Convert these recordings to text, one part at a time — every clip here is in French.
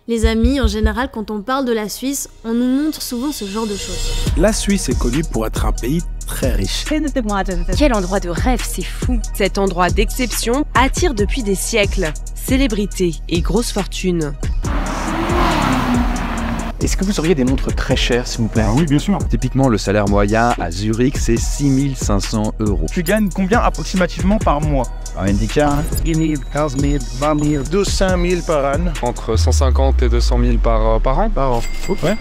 Les amis, en général, quand on parle de la Suisse, on nous montre souvent ce genre de choses. La Suisse est connue pour être un pays très riche. Quel endroit de rêve, c'est fou. Cet endroit d'exception attire depuis des siècles célébrités et grosses fortunes. Est-ce que vous auriez des montres très chères, s'il vous plaît? Oui, bien sûr. Typiquement, le salaire moyen à Zurich, c'est 6 500 €. Tu gagnes combien approximativement par mois? Un indicat, 15 000, 20 000, 200 000 par an. Entre 150 et 200 000 par an. Par an. Ouais.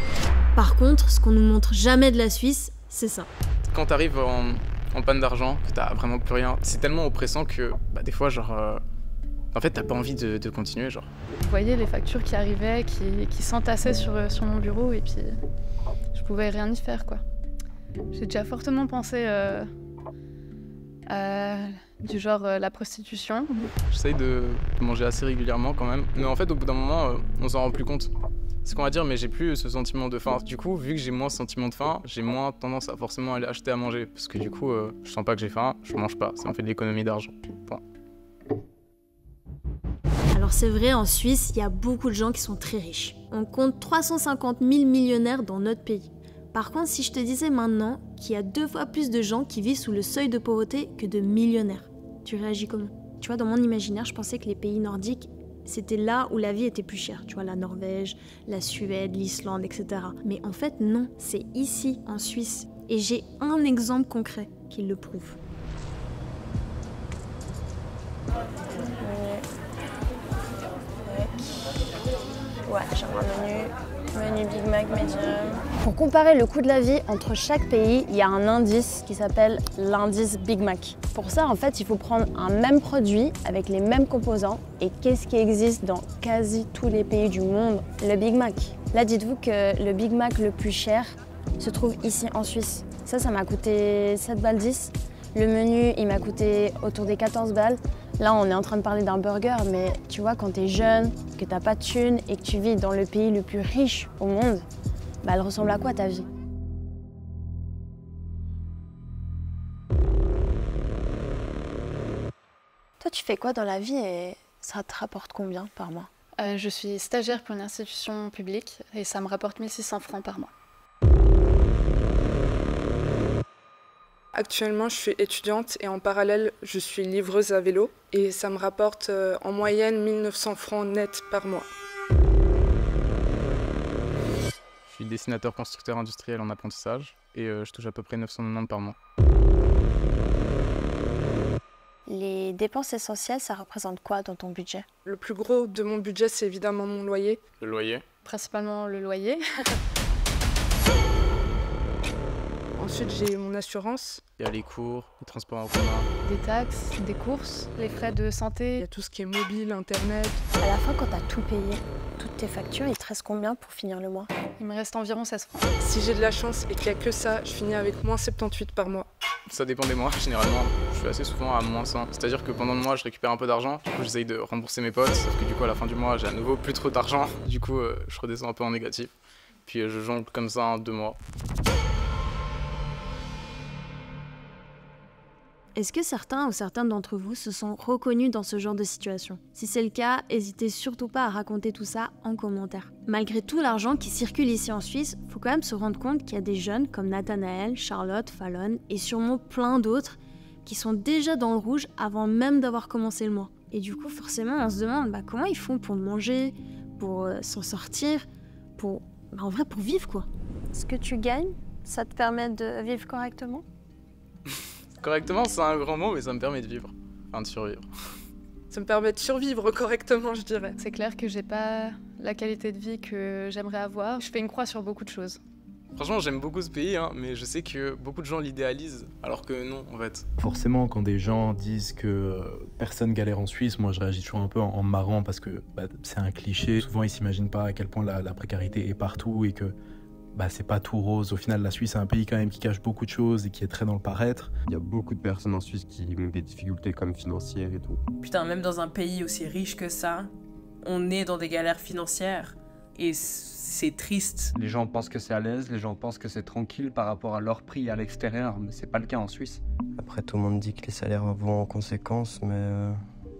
Par contre, ce qu'on nous montre jamais de la Suisse, c'est ça. Quand t'arrives en panne d'argent, que t'as vraiment plus rien, c'est tellement oppressant que des fois, en fait, t'as pas envie de continuer, genre. Je voyais les factures qui arrivaient, qui s'entassaient sur mon bureau et puis je pouvais rien y faire, quoi. J'ai déjà fortement pensé à du genre la prostitution. J'essaye de manger assez régulièrement quand même, mais en fait, au bout d'un moment, on s'en rend plus compte. C'est qu'on va dire, mais j'ai plus ce sentiment de faim. Du coup, vu que j'ai moins ce sentiment de faim, j'ai moins tendance à forcément aller acheter à manger. Parce que du coup, je sens pas que j'ai faim, je mange pas. Ça me fait de l'économie d'argent. Point. Alors c'est vrai, en Suisse, il y a beaucoup de gens qui sont très riches. On compte 350 000 millionnaires dans notre pays. Par contre, si je te disais maintenant qu'il y a 2 fois plus de gens qui vivent sous le seuil de pauvreté que de millionnaires, tu réagis comment? Tu vois, dans mon imaginaire, je pensais que les pays nordiques, c'était là où la vie était plus chère. Tu vois, la Norvège, la Suède, l'Islande, etc. Mais en fait, non, c'est ici, en Suisse. Et j'ai un exemple concret qui le prouve. Ouais, j'aimerais un menu Big Mac medium. Pour comparer le coût de la vie entre chaque pays, il y a un indice qui s'appelle l'indice Big Mac. Pour ça, en fait, il faut prendre un même produit avec les mêmes composants. Et qu'est-ce qui existe dans quasi tous les pays du monde? Le Big Mac. Là, dites-vous que le Big Mac le plus cher se trouve ici en Suisse. Ça m'a coûté 7 balles 10. Le menu, il m'a coûté autour des 14 balles. Là, on est en train de parler d'un burger, mais tu vois, quand t'es jeune, que t'as pas de thunes et que tu vis dans le pays le plus riche au monde, elle ressemble à quoi ta vie? Toi, tu fais quoi dans la vie et ça te rapporte combien par mois? Je suis stagiaire pour une institution publique et ça me rapporte 1 600 francs par mois. Actuellement, je suis étudiante et en parallèle, je suis livreuse à vélo et ça me rapporte en moyenne 1 900 francs net par mois. Je suis dessinateur constructeur industriel en apprentissage et je touche à peu près 990 par mois. Les dépenses essentielles, ça représente quoi dans ton budget? Le plus gros de mon budget, c'est évidemment mon loyer. Le loyer? Principalement le loyer. Ensuite, j'ai mon assurance. Il y a les cours, les transports en commun. Des taxes, des courses, les frais de santé. Il y a tout ce qui est mobile, internet. À la fin, quand tu as tout payé, toutes tes factures, il te reste combien pour finir le mois? Il me reste environ 16 francs. Si j'ai de la chance et qu'il n'y a que ça, je finis avec moins 78 par mois. Ça dépend des mois, généralement. Je suis assez souvent à moins 100. C'est-à-dire que pendant le mois, je récupère un peu d'argent. Du coup, j'essaye de rembourser mes potes. Sauf que du coup, à la fin du mois, j'ai à nouveau plus trop d'argent. Du coup, je redescends un peu en négatif. Puis je jongle comme ça en 2 mois. Est-ce que certains ou certaines d'entre vous se sont reconnus dans ce genre de situation? Si c'est le cas, n'hésitez surtout pas à raconter tout ça en commentaire. Malgré tout l'argent qui circule ici en Suisse, faut quand même se rendre compte qu'il y a des jeunes comme Nathanaël, Charlotte, Fallon et sûrement plein d'autres qui sont déjà dans le rouge avant même d'avoir commencé le mois. Et du coup, forcément, on se demande comment ils font pour manger, pour s'en sortir, en vrai, pour vivre quoi. Ce que tu gagnes, ça te permet de vivre correctement? Correctement, c'est un grand mot, mais ça me permet de vivre. Enfin, de survivre. Ça me permet de survivre correctement, je dirais. C'est clair que j'ai pas la qualité de vie que j'aimerais avoir. Je fais une croix sur beaucoup de choses. Franchement, j'aime beaucoup ce pays, mais je sais que beaucoup de gens l'idéalisent, alors que non, en fait. Forcément, quand des gens disent que personne galère en Suisse, moi je réagis toujours un peu en marrant parce que c'est un cliché. Souvent, ils s'imaginent pas à quel point la précarité est partout et que c'est pas tout rose. Au final, la Suisse, c'est un pays quand même qui cache beaucoup de choses et qui est très dans le paraître. Il y a beaucoup de personnes en Suisse qui ont des difficultés comme financières et tout. Putain, même dans un pays aussi riche que ça, on est dans des galères financières et c'est triste. Les gens pensent que c'est à l'aise, les gens pensent que c'est tranquille par rapport à leur prix à l'extérieur, mais c'est pas le cas en Suisse. Après, tout le monde dit que les salaires vont en conséquence, mais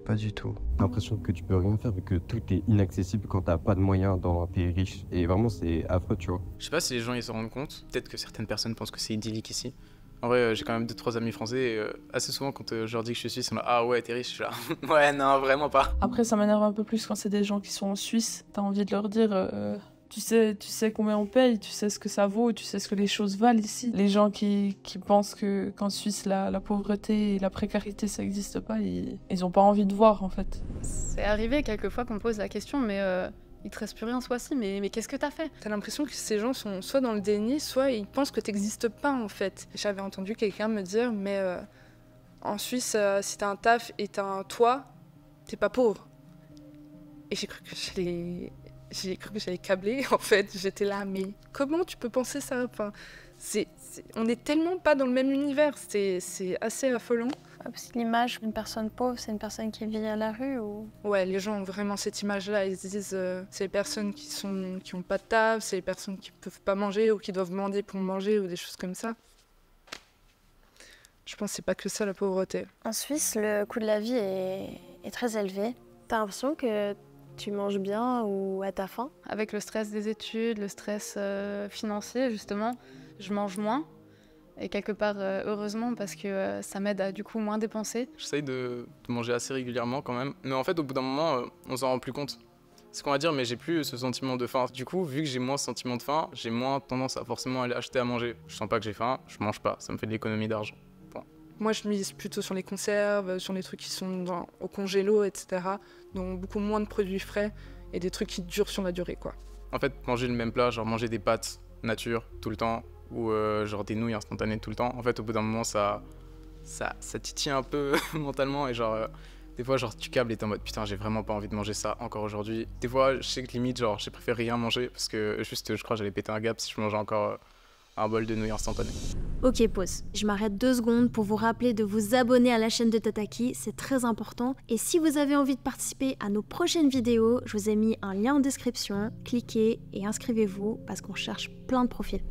pas du tout. J'ai l'impression que tu peux rien faire vu que tout est inaccessible quand t'as pas de moyens dans un pays riche. Et vraiment, c'est affreux, tu vois. Je sais pas si les gens ils s'en rendent compte. Peut-être que certaines personnes pensent que c'est idyllique ici. En vrai, j'ai quand même 2-3 amis français et assez souvent quand je leur dis que je suis suisse, on a ah ouais, t'es riche, je suis là. Ouais, non, vraiment pas. Après, ça m'énerve un peu plus quand c'est des gens qui sont en Suisse. T'as envie de leur dire tu sais combien on paye, tu sais ce que ça vaut, tu sais ce que les choses valent ici. Les gens qui pensent qu'en Suisse, la pauvreté et la précarité, ça n'existe pas, ils ont pas envie de voir, en fait. C'est arrivé quelquefois qu'on me pose la question, mais il te reste plus rien, soit si, mais qu'est-ce que t'as fait? T'as l'impression que ces gens sont soit dans le déni, soit ils pensent que t'existes pas, en fait. J'avais entendu quelqu'un me dire, mais en Suisse, si t'as un taf et t'as un toit, t'es pas pauvre. Et j'ai cru que j'allais câbler, en fait. J'étais là, mais comment tu peux penser ça? Enfin, on est tellement pas dans le même univers, c'est assez affolant. Parce que l'image d'une personne pauvre, c'est une personne qui vit à la rue ou... Ouais, les gens ont vraiment cette image-là. Ils se disent, c'est les personnes qui ont pas de taf, c'est les personnes qui peuvent pas manger ou qui doivent demander pour manger ou des choses comme ça. Je pense que c'est pas que ça la pauvreté. En Suisse, le coût de la vie est très élevé. T'as l'impression que tu manges bien ou à ta faim? Avec le stress des études, le stress financier, justement, je mange moins. Et quelque part, heureusement, parce que ça m'aide à du coup moins dépenser. J'essaye de manger assez régulièrement quand même. Mais en fait, au bout d'un moment, on s'en rend plus compte. C'est ce qu'on va dire, mais j'ai plus ce sentiment de faim. Du coup, vu que j'ai moins ce sentiment de faim, j'ai moins tendance à forcément aller acheter à manger. Je sens pas que j'ai faim, je mange pas. Ça me fait de l'économie d'argent. Point. Moi, je mise plutôt sur les conserves, sur les trucs qui sont au congélo, etc. Donc beaucoup moins de produits frais et des trucs qui durent sur la durée, quoi. En fait, manger le même plat, genre manger des pâtes nature tout le temps, ou genre des nouilles instantanées tout le temps, en fait, au bout d'un moment, ça titille un peu mentalement et genre... des fois, genre, tu câbles et t'es en mode putain, j'ai vraiment pas envie de manger ça encore aujourd'hui. Des fois, je sais que limite, genre, j'ai préféré rien manger parce que juste, je crois que j'allais péter un gap si je mangeais encore un bol de nouilles instantanées. Ok, pause. Je m'arrête 2 secondes pour vous rappeler de vous abonner à la chaîne de Tataki, c'est très important. Et si vous avez envie de participer à nos prochaines vidéos, je vous ai mis un lien en description. Cliquez et inscrivez-vous parce qu'on cherche plein de profils.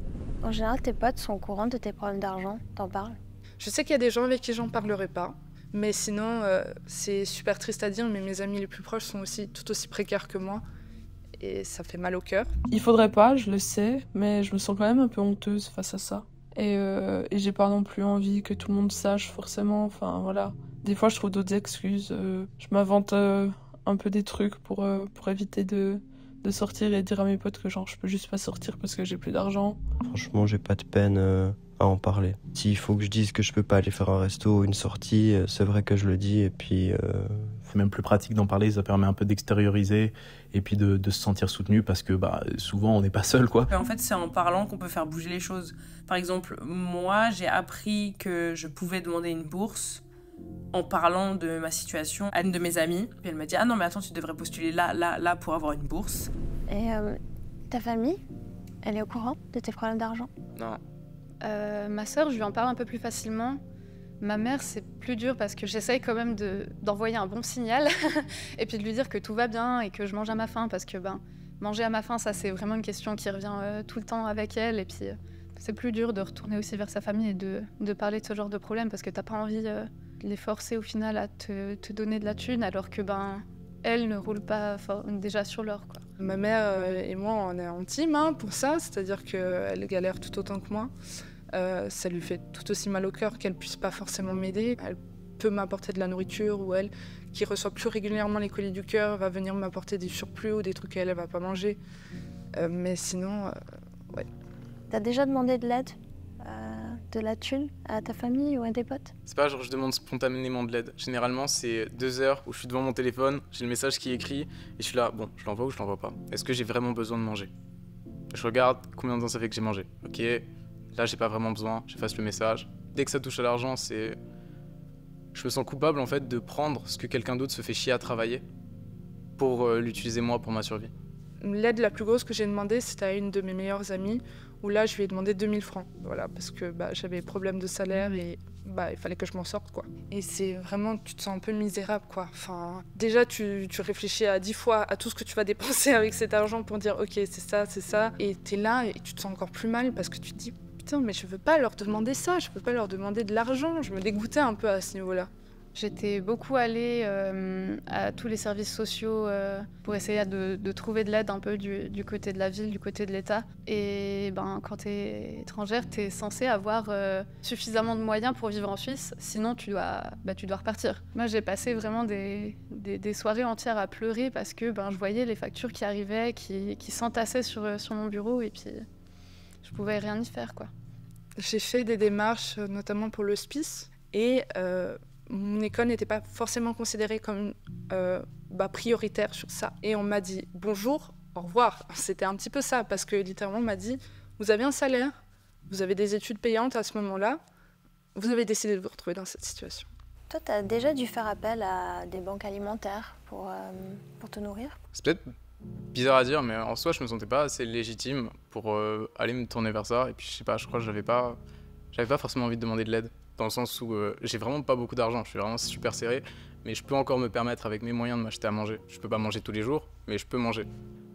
En général, tes potes sont au courant de tes problèmes d'argent, t'en parles? Je sais qu'il y a des gens avec qui j'en parlerai pas. Mais sinon, c'est super triste à dire, mais mes amis les plus proches sont aussi tout aussi précaires que moi. Et ça fait mal au cœur. Il faudrait pas, je le sais, mais je me sens quand même un peu honteuse face à ça. Et j'ai pas non plus envie que tout le monde sache forcément, enfin voilà. Des fois je trouve d'autres excuses, je m'invente un peu des trucs pour éviter de sortir et dire à mes potes que genre je peux juste pas sortir parce que j'ai plus d'argent. Franchement, j'ai pas de peine à en parler. S'il faut que je dise que je peux pas aller faire un resto ou une sortie, c'est vrai que je le dis et puis... C'est même plus pratique d'en parler, ça permet un peu d'extérioriser et puis de se sentir soutenu parce que souvent on n'est pas seul, quoi. En fait, c'est en parlant qu'on peut faire bouger les choses. Par exemple, moi, j'ai appris que je pouvais demander une bourse en parlant de ma situation à une de mes amies. Puis elle m'a dit « Ah non, mais attends, tu devrais postuler là pour avoir une bourse. » Et ta famille, elle est au courant de tes problèmes d'argent? Non. Ma sœur, je lui en parle un peu plus facilement. Ma mère, c'est plus dur parce que j'essaye quand même d'envoyer un bon signal et puis de lui dire que tout va bien et que je mange à ma faim parce que manger à ma faim, ça c'est vraiment une question qui revient tout le temps avec elle et puis c'est plus dur de retourner aussi vers sa famille et de parler de ce genre de problème parce que t'as pas envie de les forcer au final à te donner de la thune alors que elle ne roule pas déjà sur l'or, quoi. Ma mère et moi, on est en team pour ça, c'est-à-dire qu'elle galère tout autant que moi. Ça lui fait tout aussi mal au cœur qu'elle puisse pas forcément m'aider. Elle peut m'apporter de la nourriture ou elle, qui reçoit plus régulièrement les colis du cœur, va venir m'apporter des surplus ou des trucs qu'elle va pas manger. Mais sinon, ouais. T'as déjà demandé de l'aide, de la thune à ta famille ou à tes potes? C'est pas genre je demande spontanément de l'aide. Généralement, c'est 2 heures où je suis devant mon téléphone, j'ai le message qui est écrit et je suis là, bon, je l'envoie ou je l'envoie pas? Est-ce que j'ai vraiment besoin de manger? Je regarde combien de temps ça fait que j'ai mangé. Ok. Là, j'ai pas vraiment besoin, j'efface le message. Dès que ça touche à l'argent, je me sens coupable en fait de prendre ce que quelqu'un d'autre se fait chier à travailler pour l'utiliser moi pour ma survie. L'aide la plus grosse que j'ai demandée, c'était à une de mes meilleures amies, où là, je lui ai demandé 2000 francs. Voilà, parce que j'avais des problèmes de salaire et il fallait que je m'en sorte, quoi. Et c'est vraiment, tu te sens un peu misérable, quoi. Enfin, déjà, tu réfléchis à 10 fois à tout ce que tu vas dépenser avec cet argent pour dire, ok, c'est ça. Et t'es là et tu te sens encore plus mal parce que tu te dis, putain, mais je veux pas leur demander ça, je peux pas leur demander de l'argent. Je me dégoûtais un peu à ce niveau-là. J'étais beaucoup allée à tous les services sociaux pour essayer de trouver de l'aide un peu du côté de la ville, du côté de l'État. Et quand tu es étrangère, tu es censée avoir suffisamment de moyens pour vivre en Suisse, sinon tu dois repartir. Moi, j'ai passé vraiment des soirées entières à pleurer parce que je voyais les factures qui arrivaient, qui s'entassaient sur mon bureau et puis je pouvais rien y faire, quoi. J'ai fait des démarches, notamment pour l'hospice, et mon école n'était pas forcément considérée comme prioritaire sur ça. Et on m'a dit « bonjour, au revoir ». C'était un petit peu ça, parce que littéralement on m'a dit « vous avez un salaire, vous avez des études payantes à ce moment-là, vous avez décidé de vous retrouver dans cette situation ». Toi, tu as déjà dû faire appel à des banques alimentaires pour te nourrir? C'est peut-être bizarre à dire, mais en soi, je me sentais pas assez légitime pour aller me tourner vers ça. Et puis, je sais pas, je crois que j'avais pas forcément envie de demander de l'aide. Dans le sens où j'ai vraiment pas beaucoup d'argent, je suis vraiment super serré, mais je peux encore me permettre avec mes moyens de m'acheter à manger. Je peux pas manger tous les jours, mais je peux manger.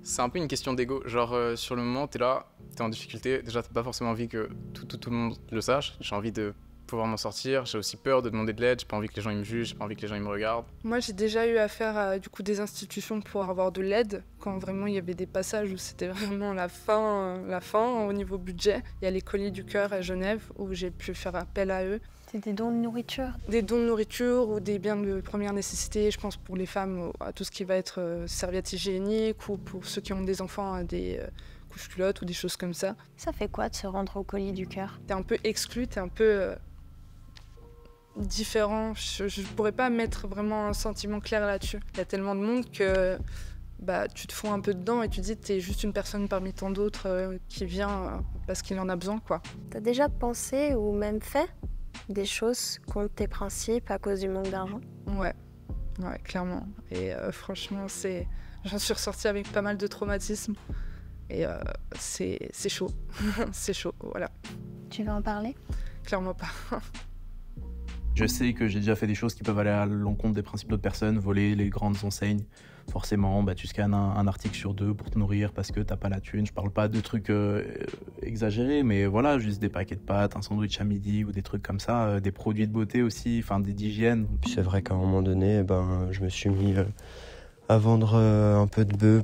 C'est un peu une question d'ego, genre sur le moment t'es là, t'es en difficulté, déjà t'as pas forcément envie que tout le monde le sache, j'ai envie de pouvoir m'en sortir, j'ai aussi peur de demander de l'aide, j'ai pas envie que les gens ils me jugent, j'ai pas envie que les gens ils me regardent. Moi j'ai déjà eu affaire à des institutions pour avoir de l'aide, quand vraiment il y avait des passages où c'était vraiment la fin au niveau budget. Il y a les Colis du Cœur à Genève où j'ai pu faire appel à eux. C'est des dons de nourriture? Des dons de nourriture ou des biens de première nécessité, je pense pour les femmes à tout ce qui va être serviettes hygiéniques ou pour ceux qui ont des enfants à des couches culottes ou des choses comme ça. Ça fait quoi de se rendre au Colis du Cœur? T'es un peu exclu, t'es un peu différent. Je pourrais pas mettre vraiment un sentiment clair là-dessus. Il y a tellement de monde que tu te fonds un peu dedans et tu te dis que t'es juste une personne parmi tant d'autres qui vient parce qu'il en a besoin, quoi. T'as déjà pensé ou même fait des choses contre tes principes à cause du manque d'argent? Ouais, clairement. Et franchement, j'en suis ressortie avec pas mal de traumatismes. Et c'est chaud. C'est chaud, voilà. Tu veux en parler? Clairement pas. Je sais que j'ai déjà fait des choses qui peuvent aller à l'encontre des principes d'autres personnes, voler les grandes enseignes. Forcément, tu scannes un article sur 2 pour te nourrir parce que t'as pas la thune. Je parle pas de trucs exagérés, mais voilà, juste des paquets de pâtes, un sandwich à midi ou des trucs comme ça, des produits de beauté aussi, d'hygiène. C'est vrai qu'à un moment donné, je me suis mis à vendre un peu de bœuf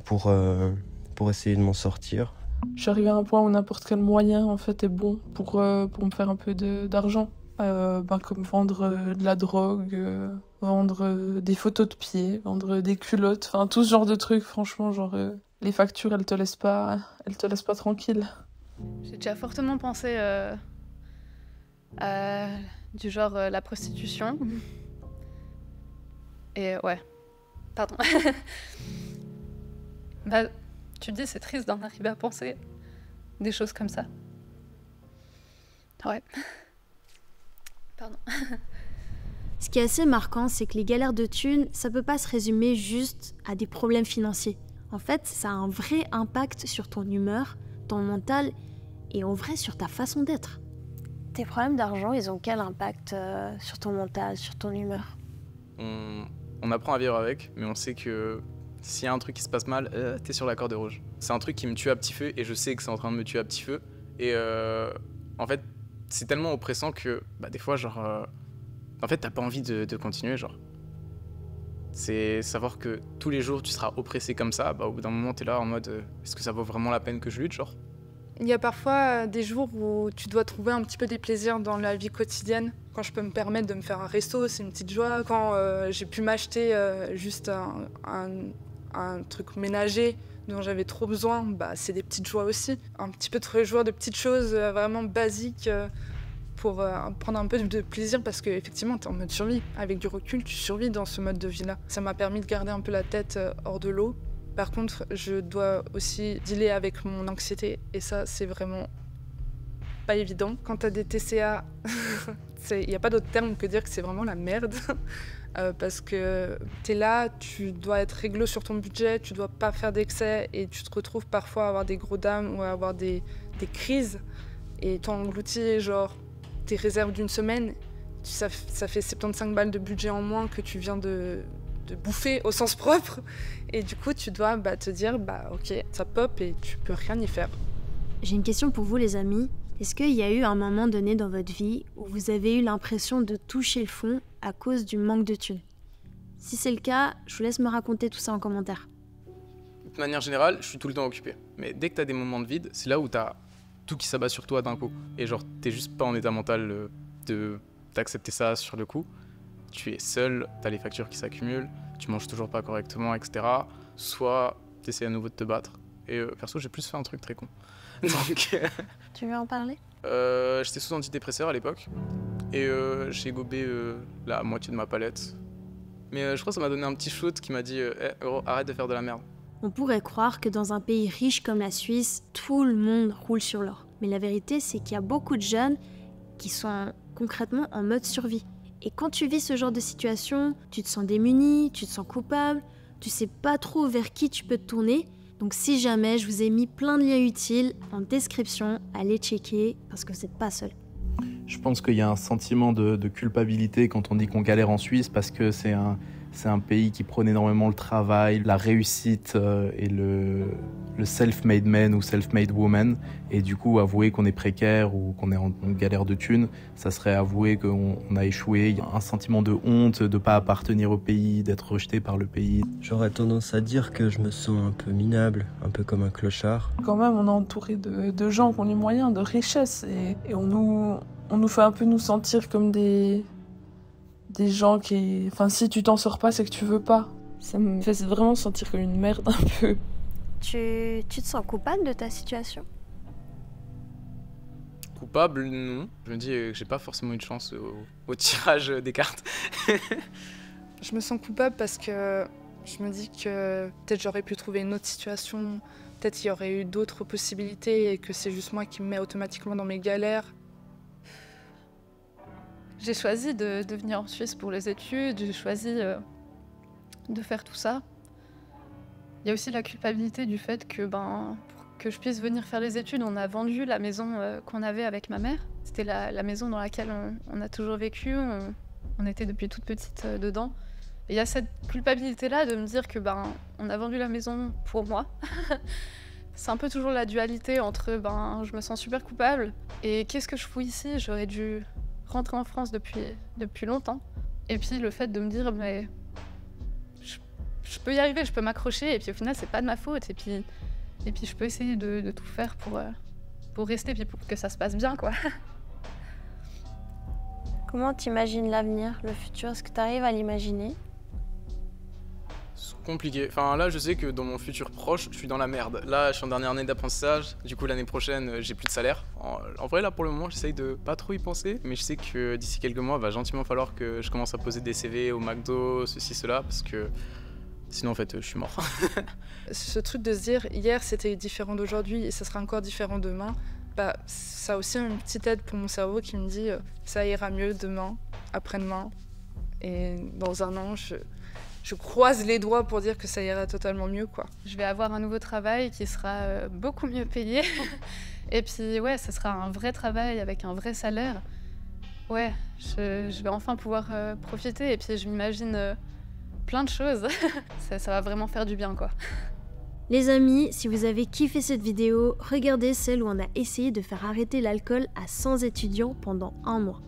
pour essayer de m'en sortir. Je suis arrivée à un point où n'importe quel moyen en fait est bon pour me faire un peu d'argent. Comme vendre de la drogue, vendre des photos de pieds, vendre des culottes, tout ce genre de trucs, franchement, les factures, elles te laissent pas tranquille. J'ai déjà fortement pensé à la prostitution. Et ouais, pardon. Tu te dis, c'est triste d'en arriver à penser des choses comme ça. Ouais. Pardon. Ce qui est assez marquant, c'est que les galères de thunes, ça peut pas se résumer juste à des problèmes financiers. En fait, ça a un vrai impact sur ton humeur, ton mental et en vrai sur ta façon d'être. Tes problèmes d'argent, ils ont quel impact sur ton mental, sur ton humeur? On apprend à vivre avec, mais on sait que s'il y a un truc qui se passe mal, t'es sur la corde rouge. C'est un truc qui me tue à petit feu et je sais que c'est en train de me tuer à petit feu. Et en fait, c'est tellement oppressant que des fois, en fait, t'as pas envie de continuer, C'est savoir que tous les jours, tu seras oppressé comme ça, au bout d'un moment, t'es là en mode est-ce que ça vaut vraiment la peine que je lutte, Il y a parfois des jours où tu dois trouver un petit peu des plaisirs dans la vie quotidienne. Quand je peux me permettre de me faire un resto, c'est une petite joie. Quand j'ai pu m'acheter juste un truc ménager dont j'avais trop besoin, c'est des petites joies aussi. Un petit peu de réjouir de petites choses vraiment basiques pour prendre un peu de plaisir parce qu'effectivement, t'es en mode survie. Avec du recul, tu survis dans ce mode de vie-là. Ça m'a permis de garder un peu la tête hors de l'eau. Par contre, je dois aussi dealer avec mon anxiété et ça, c'est vraiment pas évident. Quand t'as des TCA, il n'y a pas d'autre terme que dire que c'est vraiment la merde. Parce que t'es là, tu dois être réglo sur ton budget, tu dois pas faire d'excès et tu te retrouves parfois à avoir des gros dames ou à avoir des crises et t'engloutis tes réserves d'une semaine. Ça fait 75 balles de budget en moins que tu viens de bouffer au sens propre et du coup tu dois te dire ok, ça pop et tu peux rien y faire. J'ai une question pour vous les amis. Est-ce qu'il y a eu un moment donné dans votre vie où vous avez eu l'impression de toucher le fond à cause du manque de thunes? Si c'est le cas, je vous laisse me raconter tout ça en commentaire. De manière générale, je suis tout le temps occupé. Mais dès que t'as des moments de vide, c'est là où t'as tout qui s'abat sur toi d'un coup. Et genre, t'es juste pas en état mental d'accepter ça sur le coup. Tu es seul, t'as les factures qui s'accumulent, tu manges toujours pas correctement, etc. Soit t'essaies à nouveau de te battre. Et perso, j'ai plus fait un truc très con. Donc, tu veux en parler? J'étais sous antidépresseur à l'époque. Et j'ai gobé la moitié de ma palette. Mais je crois que ça m'a donné un petit shoot qui m'a dit gros, arrête de faire de la merde. On pourrait croire que dans un pays riche comme la Suisse, tout le monde roule sur l'or. Mais la vérité, c'est qu'il y a beaucoup de jeunes qui sont concrètement en mode survie. Et quand tu vis ce genre de situation, tu te sens démuni, tu te sens coupable, tu sais pas trop vers qui tu peux te tourner. Donc si jamais, je vous ai mis plein de liens utiles en description, allez checker parce que vous n'êtes pas seul. Je pense qu'il y a un sentiment de culpabilité quand on dit qu'on galère en Suisse parce que c'est un pays qui prône énormément le travail, la réussite et le self-made man ou self-made woman. Et du coup, avouer qu'on est précaire ou qu'on est en galère de thunes, ça serait avouer qu'on a échoué. Il y a un sentiment de honte de ne pas appartenir au pays, d'être rejeté par le pays. J'aurais tendance à dire que je me sens un peu minable, un peu comme un clochard. Quand même, on est entouré de gens qui ont les moyens, de richesse. Et on nous fait un peu nous sentir comme des gens qui... Enfin, si tu t'en sors pas, c'est que tu veux pas. Ça me fait vraiment sentir comme une merde un peu. Tu te sens coupable de ta situation? Coupable, non. Je me dis que j'ai pas forcément eu de chance au tirage des cartes. Je me sens coupable parce que je me dis que peut-être j'aurais pu trouver une autre situation, peut-être il y aurait eu d'autres possibilités et que c'est juste moi qui me mets automatiquement dans mes galères. J'ai choisi de venir en Suisse pour les études, j'ai choisi de faire tout ça. Il y a aussi la culpabilité du fait que, pour que je puisse venir faire les études, on a vendu la maison qu'on avait avec ma mère. C'était la maison dans laquelle on a toujours vécu, on était depuis toute petite dedans. Et il y a cette culpabilité-là de me dire que on a vendu la maison pour moi. C'est un peu toujours la dualité entre je me sens super coupable et qu'est-ce que je fous ici? J'aurais dû rentrer en France depuis longtemps. Et puis le fait de me dire mais je peux y arriver, je peux m'accrocher et puis au final c'est pas de ma faute et puis je peux essayer de tout faire pour rester et puis pour que ça se passe bien quoi. Comment t'imagines l'avenir, le futur? Est-ce que t'arrives à l'imaginer? C'est compliqué. Enfin là je sais que dans mon futur proche, je suis dans la merde. Là je suis en dernière année d'apprentissage, du coup l'année prochaine j'ai plus de salaire. En vrai là pour le moment j'essaye de pas trop y penser, mais je sais que d'ici quelques mois il va gentiment falloir que je commence à poser des CV au McDo, ceci, cela, parce que sinon en fait je suis mort. Ce truc de se dire hier c'était différent d'aujourd'hui et ça sera encore différent demain, ça a aussi une petite aide pour mon cerveau qui me dit ça ira mieux demain, après-demain et dans un an je croise les doigts pour dire que ça ira totalement mieux quoi. Je vais avoir un nouveau travail qui sera beaucoup mieux payé et puis ouais, ça sera un vrai travail avec un vrai salaire. Ouais, je vais enfin pouvoir profiter et puis je m'imagine plein de choses. ça va vraiment faire du bien quoi. Les amis, si vous avez kiffé cette vidéo, regardez celle où on a essayé de faire arrêter l'alcool à 100 étudiants pendant 1 mois.